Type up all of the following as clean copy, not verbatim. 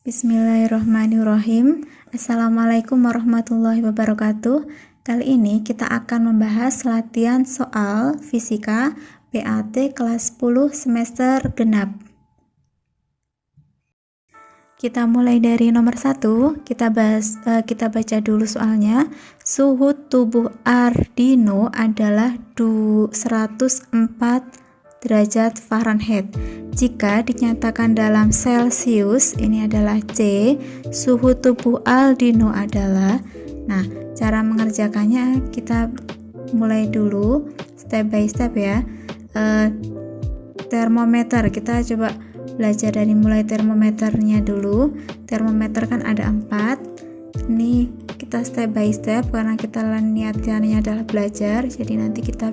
Bismillahirrahmanirrahim. Assalamualaikum warahmatullahi wabarakatuh. Kali ini kita akan membahas latihan soal fisika PAT kelas 10 semester genap. Kita mulai dari nomor 1. Kita baca dulu soalnya. Suhu tubuh Ardino adalah 104 derajat Fahrenheit. Jika dinyatakan dalam Celsius, ini adalah C, suhu tubuh Aldino adalah. Nah, cara mengerjakannya kita mulai dulu step by step ya. Termometer, kita coba belajar dari mulai termometernya dulu. Termometer kan ada 4. Ini kita step by step karena kita niatnya adalah belajar, jadi nanti kita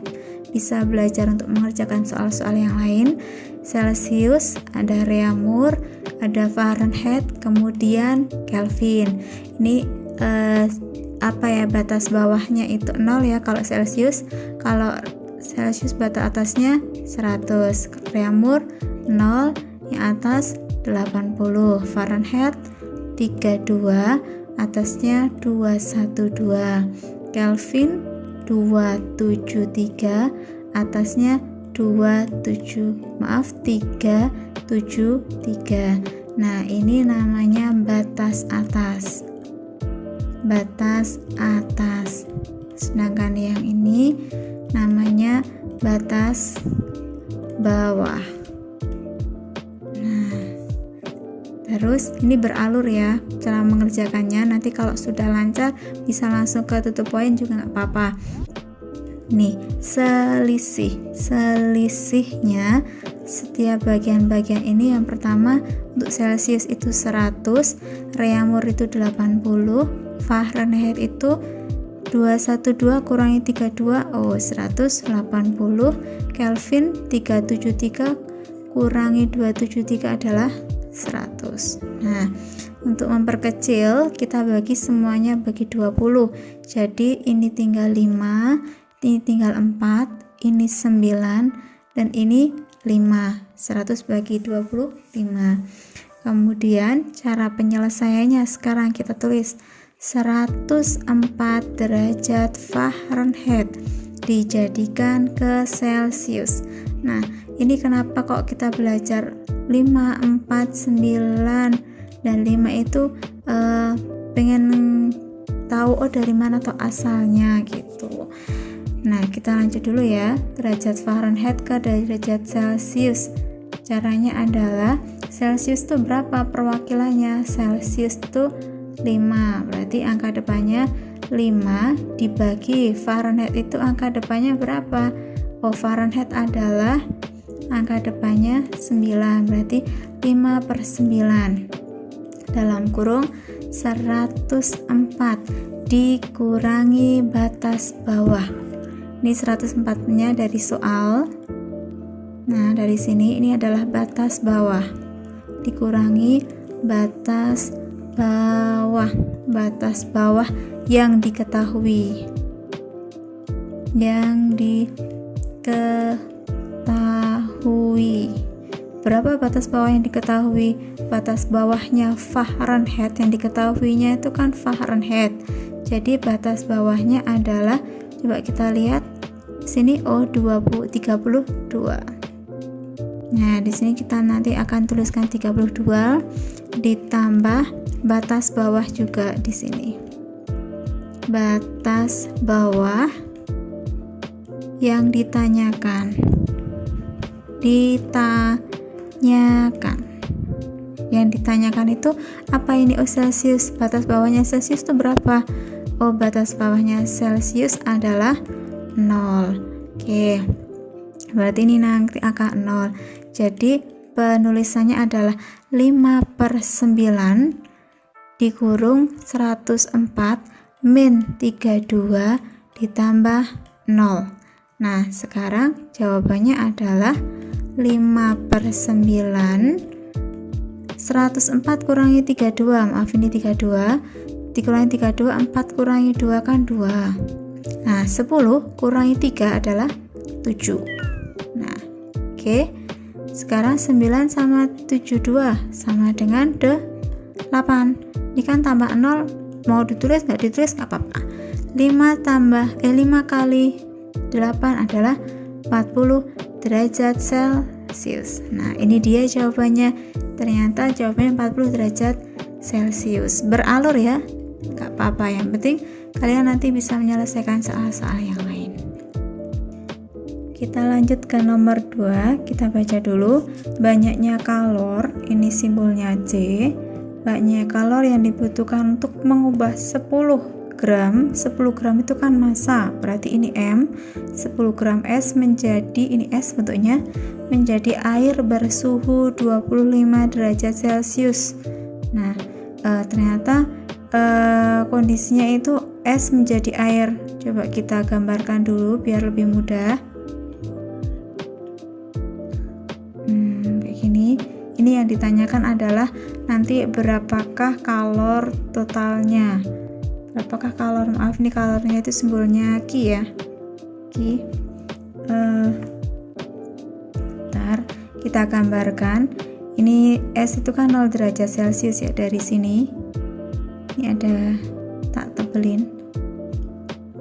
bisa belajar untuk mengerjakan soal-soal yang lain. Celsius, ada Reaumur, ada Fahrenheit, kemudian Kelvin. Ini batas bawahnya itu 0 ya kalau Celsius. Kalau Celsius batas atasnya 100, Reaumur 0, yang atas 80, Fahrenheit 32, atasnya 212, Kelvin 273, atasnya 373. Nah, ini namanya batas atas. Batas atas. Sedangkan yang ini namanya batas bawah. Terus ini beralur ya cara mengerjakannya. Nanti kalau sudah lancar bisa langsung ke tutup poin juga nggak apa-apa. Nih, selisihnya setiap bagian-bagian ini, yang pertama untuk Celsius itu 100, Reaumur itu 80, Fahrenheit itu 212 kurangi 32, 180, Kelvin 373 kurangi 273 adalah 100. Nah, untuk memperkecil kita bagi semuanya bagi 20. Jadi ini tinggal 5, ini tinggal 4, ini 9, dan ini 5. 100 bagi 25. Kemudian cara penyelesaiannya sekarang kita tulis 104 derajat Fahrenheit dijadikan ke Celsius. Nah, ini kenapa kok kita belajar 5, 4, 9 dan 5 itu pengen tahu dari mana atau asalnya gitu. Nah, kita lanjut dulu ya. Derajat Fahrenheit ke derajat Celsius. Caranya adalah Celsius itu berapa perwakilannya? Celsius itu 5. Berarti angka depannya 5 dibagi Fahrenheit itu angka depannya berapa? Fahrenheit adalah angka depannya 9, berarti 5/9 dalam kurung 104 dikurangi batas bawah. Ini 104-nya dari soal. Nah, dari sini ini adalah batas bawah dikurangi batas bawah. Batas bawah yang diketahui. Berapa batas bawah yang diketahui? Batas bawahnya Fahrenheit, yang diketahuinya itu kan Fahrenheit. Jadi batas bawahnya adalah, coba kita lihat sini 32. Nah, di sini kita nanti akan tuliskan 32 ditambah batas bawah juga di sini. Batas bawah yang ditanyakan. Yang ditanyakan itu apa ini? Celsius. Batas bawahnya Celsius itu berapa? Batas bawahnya Celsius adalah 0. Oke. Berarti ini nanti angka 0. Jadi penulisannya adalah 5/9 dikurung 104 min 32 ditambah 0. Nah, sekarang jawabannya adalah 5/9. 104 kurangi 32, maaf ini 32, dikurangi 32, 4 kurangi 2 kan 2. Nah, 10 kurangi 3 adalah 7. Nah, oke. Sekarang 9 sama 72 sama dengan 8. Ini kan tambah 0, mau ditulis nggak ditulis nggak apa-apa. 5 kali 8 adalah 40 derajat Celcius. Nah, ini dia jawabannya. Ternyata jawabannya 40 derajat Celcius. Beralur ya, nggak apa-apa. Yang penting kalian nanti bisa menyelesaikan soal-soal yang lain. Kita lanjut ke nomor 2. Kita baca dulu. Banyaknya kalor, ini simbolnya C. Banyaknya kalor yang dibutuhkan untuk mengubah 10 gram. 10 gram itu kan massa, berarti ini M. 10 gram S menjadi, ini S bentuknya, menjadi air bersuhu 25 derajat Celcius. Nah, ternyata kondisinya itu S menjadi air. Coba kita gambarkan dulu biar lebih mudah. Ini yang ditanyakan adalah nanti berapakah kalor totalnya. Berapakah kalor? Maaf, ini kalornya itu simbolnya Ki ya. Ki. Bentar, kita gambarkan. Ini S itu kan 0 derajat Celcius ya, dari sini. Ini ada, tak tebelin.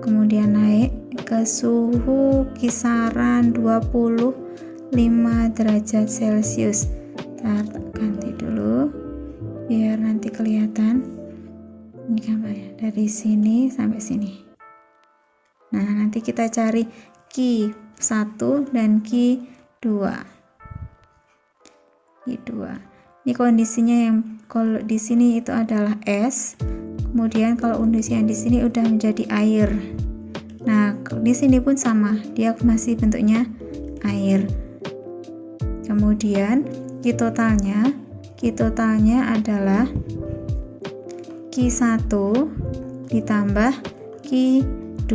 Kemudian naik ke suhu kisaran 25 derajat Celcius. Ntar ganti dulu biar nanti kelihatan. Ini gambarnya dari sini sampai sini. Nah, nanti kita cari Q 1 dan Q 2. Q 2. Ini kondisinya yang kalau di sini itu adalah es. Kemudian kalau kondisi yang di sini udah menjadi air. Nah, di sini pun sama, dia masih bentuknya air. Kemudian Q totalnya adalah Q1 ditambah Q2.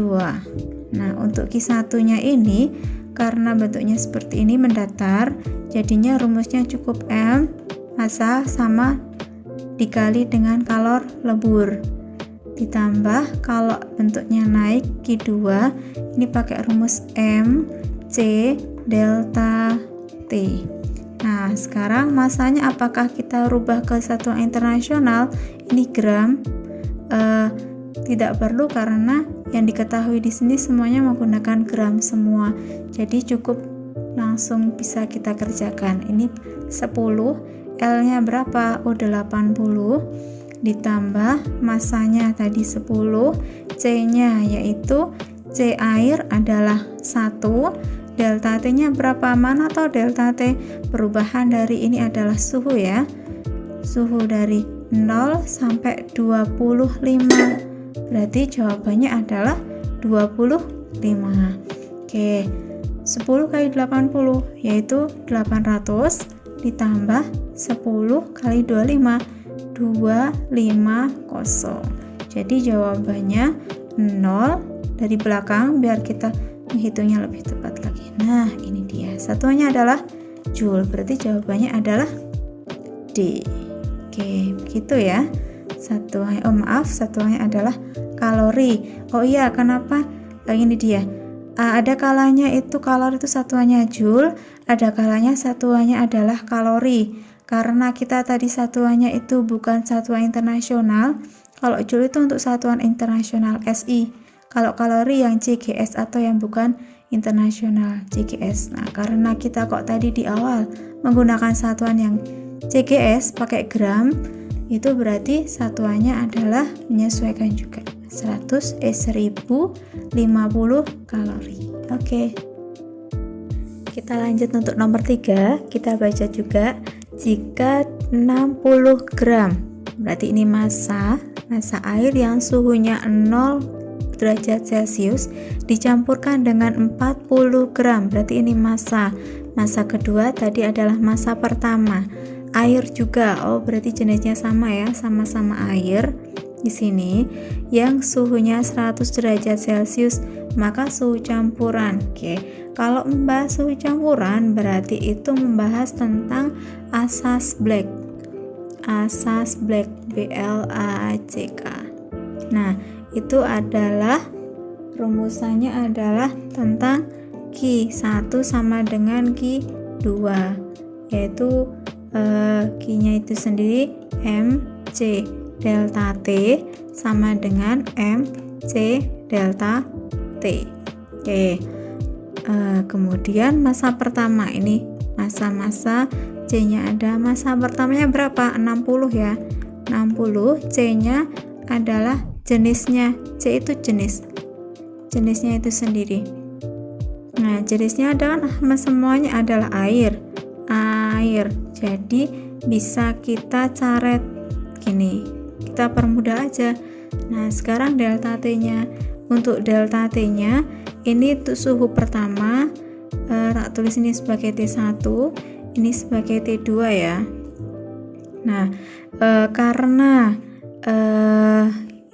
Nah, untuk Q1 nya ini karena bentuknya seperti ini mendatar, jadinya rumusnya cukup M massa sama dikali dengan kalor lebur. Ditambah kalau bentuknya naik Q2, ini pakai rumus M C delta T. Nah, sekarang masanya apakah kita rubah ke satuan internasional? Ini gram. Tidak perlu karena yang diketahui di sini semuanya menggunakan gram semua. Jadi cukup langsung bisa kita kerjakan. Ini 10, L-nya berapa? Oh, 80 ditambah masanya tadi 10, C-nya yaitu C air adalah 1. Delta T-nya berapa? Mana tahu delta T? Perubahan dari ini adalah suhu ya. Suhu dari 0 sampai 25. Berarti jawabannya adalah 25. Oke. 10 kali 80 yaitu 800 ditambah 10 kali 25 250. Jadi jawabannya 0 dari belakang biar kita menghitungnya lebih tepat lagi. Nah, ini dia. Satuannya adalah joule. Berarti jawabannya adalah D. Oke, begitu ya. Satuannya adalah kalori. Oh iya, kenapa? Ini dia. Ada kalanya itu kalori itu satuannya joule, ada kalanya satuannya adalah kalori. Karena kita tadi satuannya itu bukan satuan internasional. Kalau joule itu untuk satuan internasional SI. Kalau kalori yang CGS atau yang bukan internasional CGS. Nah, karena kita kok tadi di awal menggunakan satuan yang CGS pakai gram, itu berarti satuannya adalah menyesuaikan juga 1050 kalori. Oke. Kita lanjut untuk nomor 3. Kita baca juga jika 60 gram. Berarti ini massa air yang suhunya 0 derajat Celcius dicampurkan dengan 40 gram. Berarti ini massa kedua tadi adalah massa pertama. Air juga. Oh, berarti jenisnya sama ya, sama-sama air. Di sini yang suhunya 100 derajat Celcius, maka suhu campuran. Oke. Kalau membahas suhu campuran berarti itu membahas tentang asas Black. Asas Black, BLACK. Nah, itu adalah rumusannya adalah tentang Q1 sama dengan Q2, yaitu Q-nya itu sendiri MC MC delta T sama dengan MC delta T. Oke. Kemudian massa pertama, ini massa C-nya ada. Massa pertamanya berapa? 60 ya. 60, C-nya adalah jenisnya. C itu jenisnya itu sendiri. Nah, jenisnya adalah semuanya adalah air. Jadi bisa kita coret gini. Kita permudah aja. Nah, sekarang delta T-nya. Untuk delta T-nya ini untuk suhu pertama, tak tulis ini sebagai T1, ini sebagai T2 ya. Nah, karena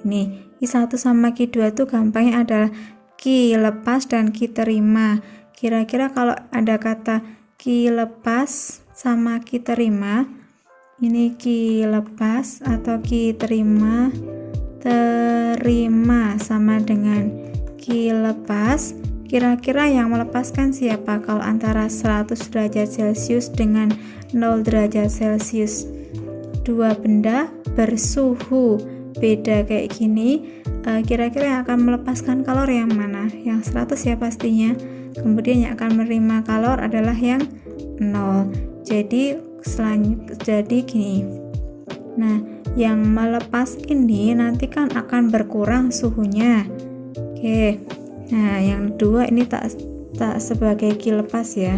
ini Q1 sama Q2 itu gampangnya adalah Q lepas dan Q terima. Kira-kira kalau ada kata Q lepas sama Q terima, ini Q lepas atau Q terima sama dengan Q lepas, kira-kira yang melepaskan siapa kalau antara 100 derajat Celcius dengan 0 derajat Celcius? Dua benda bersuhu beda kayak gini, kira-kira yang akan melepaskan kalor yang mana? Yang 100 ya pastinya. Kemudian yang akan menerima kalor adalah yang 0. Jadi gini. Nah, yang melepas ini nanti kan akan berkurang suhunya. Oke. Nah, yang kedua ini tak sebagai Q lepas ya.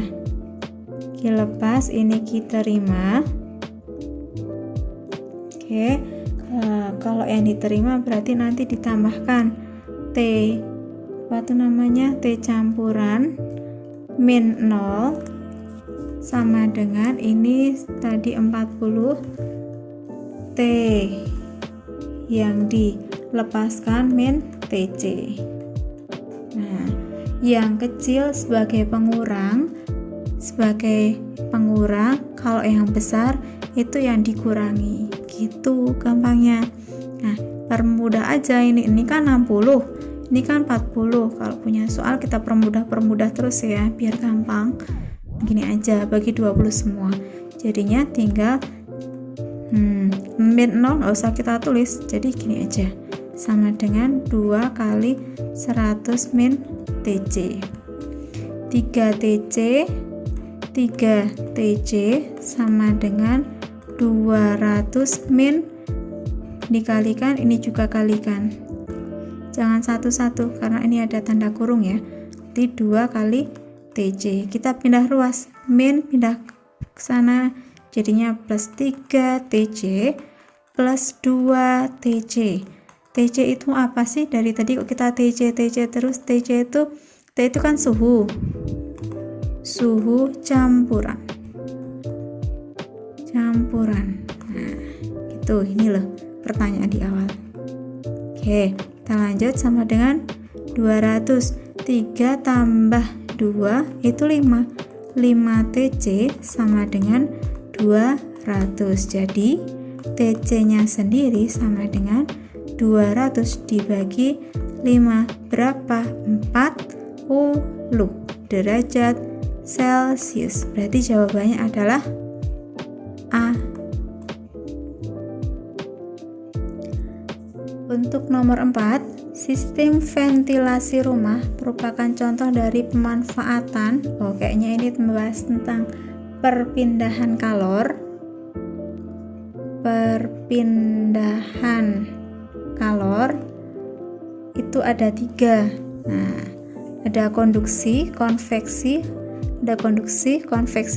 Q lepas ini Q terima. Oke. Kalau yang diterima berarti nanti ditambahkan T T campuran min 0 sama dengan ini tadi 40 T yang dilepaskan min TC. Nah, yang kecil sebagai pengurang, kalau yang besar itu yang dikurangi. Gitu gampangnya. Nah, permudah aja ini kan 60, ini kan 40. Kalau punya soal kita permudah terus ya, biar gampang. Gini aja, bagi 20 semua. Jadinya tinggal min 0 nggak usah kita tulis, jadi gini aja, sama dengan 2 kali 100 min TC. 3 TC sama dengan 200 min dikalikan, ini juga kalikan, jangan satu-satu karena ini ada tanda kurung ya. Jadi 2 kali TC, kita pindah ruas, min pindah ke sana, jadinya plus 3 TC plus 2 TC. TC itu apa sih? Dari tadi kok kita TC terus. TC itu, T itu kan suhu campuran. Nah, gitu, ini loh pertanyaan di awal. Oke, kita lanjut sama dengan 200. 3 tambah 2 itu 5 TC sama dengan 200. Jadi TC nya sendiri sama dengan 200 dibagi 5 berapa? 40 derajat Celcius. Berarti jawabannya adalah A. Untuk nomor 4, sistem ventilasi rumah merupakan contoh dari pemanfaatan. Kayaknya ini membahas tentang perpindahan kalor. Itu ada 3. Nah, ada konduksi, konveksi,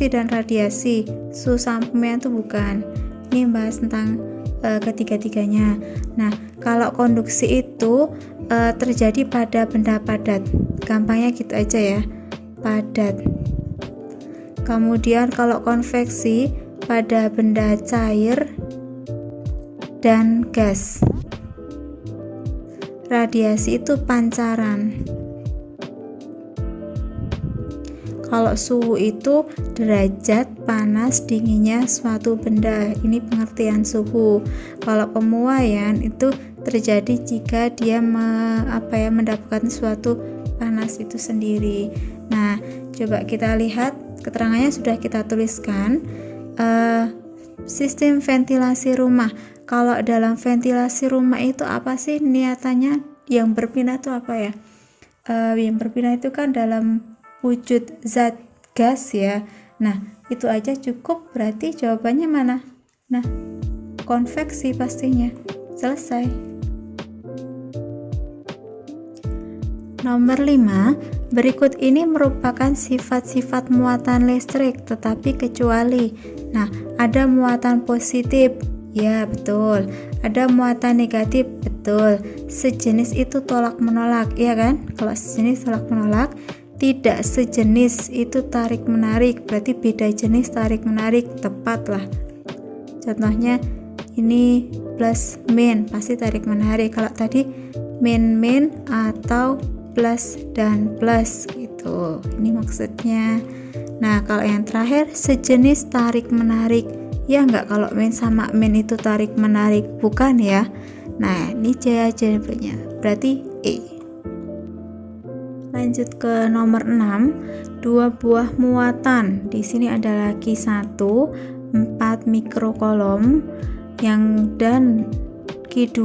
dan radiasi. Susampumnya itu bukan. Ini bahas tentang ketiga-tiganya. Nah, kalau konduksi itu terjadi pada benda padat. Gampangnya gitu aja ya, padat. Kemudian kalau konveksi pada benda cair dan gas. Radiasi itu pancaran. Kalau suhu itu derajat panas dinginnya suatu benda. Ini pengertian suhu. Kalau pemuaian itu terjadi jika dia mendapatkan suatu panas itu sendiri. Nah, coba kita lihat keterangannya sudah kita tuliskan. Sistem ventilasi rumah. Kalau dalam ventilasi rumah itu apa sih niatannya? Yang berpindah itu apa ya? Yang berpindah itu kan dalam wujud zat gas ya. Nah, itu aja cukup, berarti jawabannya mana? Nah, konveksi pastinya. Selesai. Nomor 5, berikut ini merupakan sifat-sifat muatan listrik, tetapi kecuali. Nah, ada muatan positif. Ya, betul. Ada muatan negatif, betul. Sejenis itu tolak menolak, ya kan? Kalau sejenis tolak menolak, tidak sejenis itu tarik menarik, berarti beda jenis tarik menarik, tepat lah. Contohnya ini plus min, pasti tarik menarik. Kalau tadi min atau plus dan plus gitu. Ini maksudnya. Nah, kalau yang terakhir sejenis tarik menarik. Ya enggak, kalau min sama min itu tarik menarik, bukan ya. Nah, ini jawabannya. Berarti E. Lanjut ke nomor 6, 2 buah muatan. Di sini ada lagi 1, 4 mikrokolom dan Q2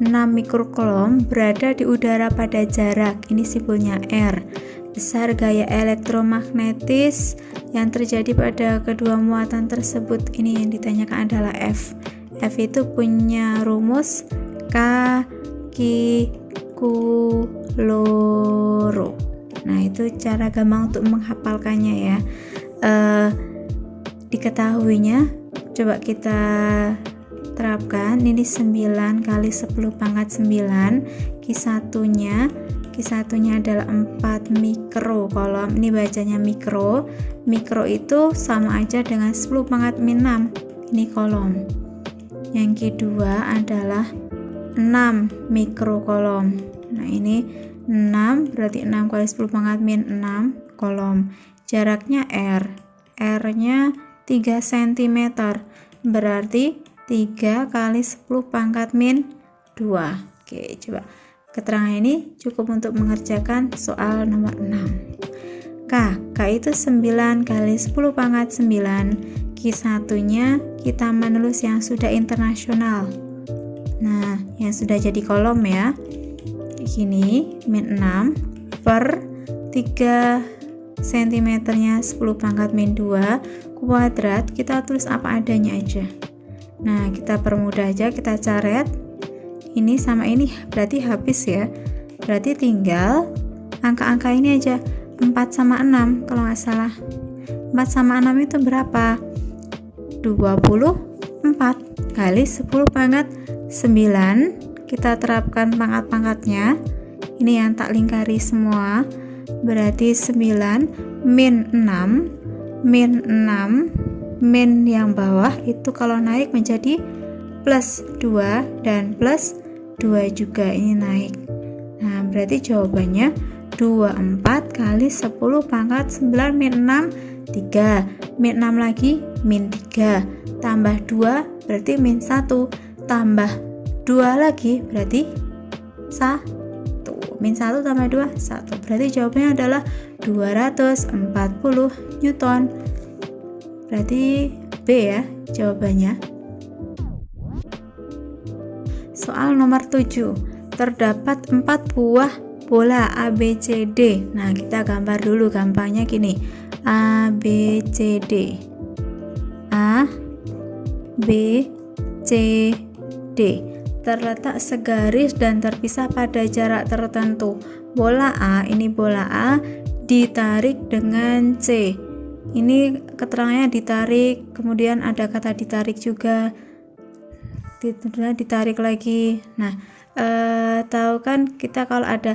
6 mikrokolom berada di udara pada jarak, ini simpulnya R. Besar gaya elektromagnetis yang terjadi pada kedua muatan tersebut, ini yang ditanyakan adalah F. F itu punya rumus K Ki Ku Loro. Nah, itu cara gampang untuk menghafalkannya ya. Diketahuinya, coba kita terapkan. Ini 9 kali 10 pangkat 9. Q1-nya adalah 4 mikrokolom. Ini bacanya mikro. Mikro itu sama aja dengan 10 pangkat min 6. Ini kolom. Yang kedua adalah 6 mikrokolom. Nah, ini 6 berarti 6 kali 10 pangkat min 6 kolom. Jaraknya R. R-nya 3 cm. Berarti 3 kali 10 pangkat min 2. Oke, coba. Keterangan ini cukup untuk mengerjakan soal nomor 6. K itu 9 kali 10 pangkat 9. Q1-nya kita menulis yang sudah internasional. Nah, yang sudah jadi kolom ya. Ini min 6 per 3 cm-nya 10 pangkat min 2 kuadrat, kita tulis apa adanya aja. Nah, kita permudah aja, kita coret. Ini sama ini berarti habis ya. Berarti tinggal angka-angka ini aja. 4 sama 6 kalau nggak salah. 4 sama 6 itu berapa? 24 kali 10 pangkat 9. Kita terapkan pangkat-pangkatnya. Ini yang tak lingkari semua. Berarti 9 min 6 min yang bawah itu kalau naik menjadi plus 2 dan plus 2 juga, ini naik. Nah, berarti jawabannya 24 kali 10 pangkat 9 min 6 3 min 6 lagi min 3 tambah 2 berarti min 1 tambah 2 lagi berarti 1 min 1 tambah 2 1, berarti jawabannya adalah 240 Newton. Berarti B ya jawabannya. Soal nomor 7, terdapat 4 buah bola A, B, C, D. Nah, kita gambar dulu, gampangnya gini. A, B, C, D. A, B, C, D. Terletak segaris dan terpisah pada jarak tertentu. Bola A, ini bola A, ditarik dengan C. Ini keterangannya ditarik, kemudian ada kata ditarik juga. Ditarik lagi. Nah, tahu kan kita kalau ada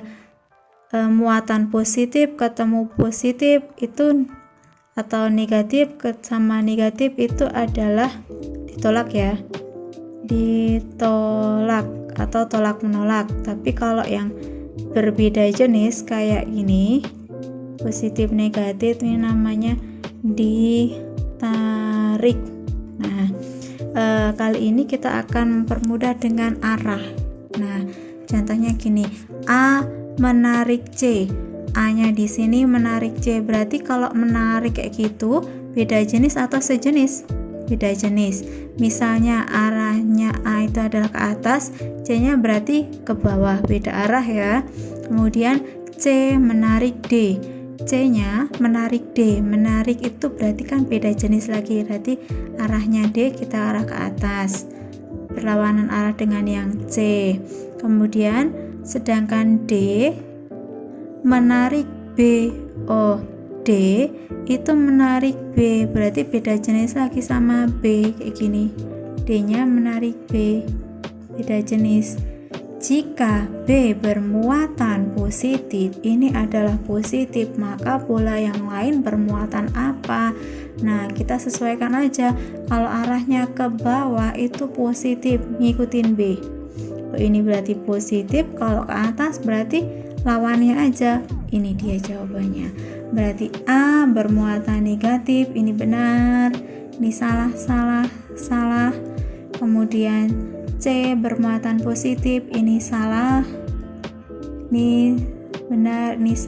muatan positif ketemu positif itu atau negatif sama negatif itu adalah ditolak ya, ditolak atau tolak menolak. Tapi kalau yang berbeda jenis kayak gini, positif negatif, ini namanya ditarik. Nah, kali ini kita akan mempermudah dengan arah. Nah, contohnya gini, A menarik C, A-nya di sini menarik C. Berarti kalau menarik kayak gitu, beda jenis atau sejenis? beda jenis. Misalnya arahnya A itu adalah ke atas, C-nya berarti ke bawah, beda arah ya. Kemudian C menarik D, C-nya menarik D, menarik itu berarti kan beda jenis lagi, berarti arahnya D kita arah ke atas, berlawanan arah dengan yang C. Kemudian sedangkan D menarik B, oh D itu menarik B, berarti beda jenis lagi sama B, kayak gini. D-nya menarik B, beda jenis. Jika B bermuatan positif, ini adalah positif, maka bola yang lain bermuatan apa? Nah, kita sesuaikan aja. Kalau arahnya ke bawah itu positif, ngikutin B. Oh, ini berarti positif, kalau ke atas berarti lawannya aja. Ini dia jawabannya. Berarti A bermuatan negatif, ini benar. Ini salah. Kemudian C bermuatan positif, ini salah. Ini benar, ini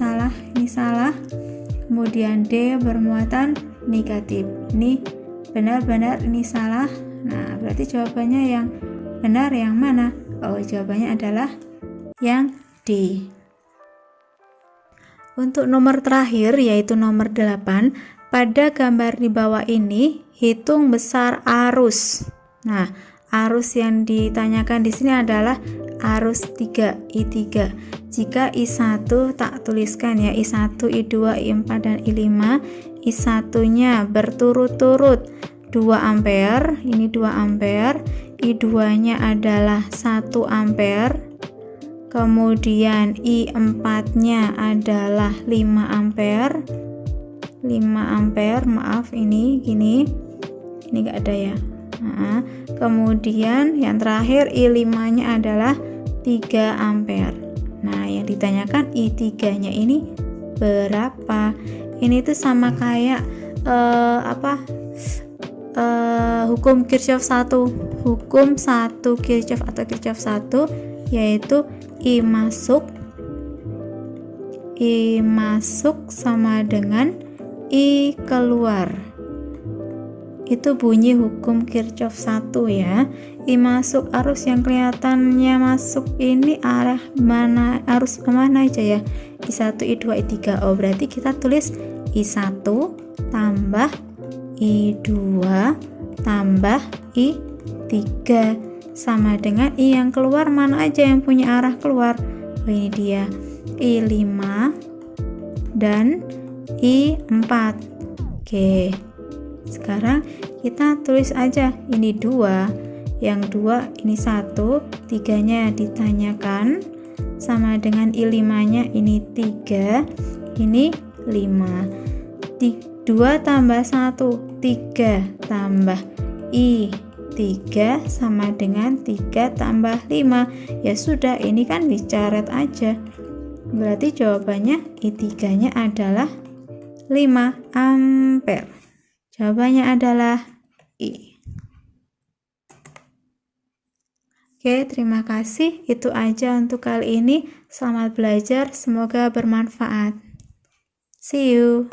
salah. Kemudian D bermuatan negatif. Ini benar, ini salah. Nah, berarti jawabannya yang benar yang mana? Oh, jawabannya adalah yang D. Untuk nomor terakhir yaitu nomor 8, pada gambar di bawah ini hitung besar arus. Nah, arus yang ditanyakan di sini adalah arus 3, I3. Jika I1 tak tuliskan ya, I1, I2, I4 dan I5. I1-nya berturut-turut 2 ampere, ini 2 ampere. I2-nya adalah 1 ampere. Kemudian I4-nya adalah 5 ampere. 5 ampere, maaf ini gini. Ini enggak ada ya. Nah, kemudian yang terakhir I5-nya adalah 3 ampere. Nah, yang ditanyakan I3-nya ini berapa? Ini tuh sama kayak hukum Kirchhoff 1. Hukum 1 Kirchhoff atau Kirchhoff 1 yaitu I masuk sama dengan I keluar. Itu bunyi hukum Kirchhoff 1 ya. I masuk, arus yang kelihatannya masuk ini arah mana, arus kemana aja ya? I1, I2, I3. Oh, berarti kita tulis I1 tambah I2 tambah I3 sama dengan I yang keluar, mana aja yang punya arah keluar? Oh, ini dia I5 dan I4. Oke, sekarang kita tulis aja ini 2, yang 2 ini 1, 3-nya ditanyakan sama dengan I5-nya ini 3, ini 5. 2 tambah 1, 3 tambah I3 sama dengan 3 tambah 5. Ya sudah, ini kan dicoret aja. Berarti jawabannya I3-nya adalah 5 ampere. Jawabannya adalah I. Oke, terima kasih. Itu aja untuk kali ini. Selamat belajar, semoga bermanfaat. See you.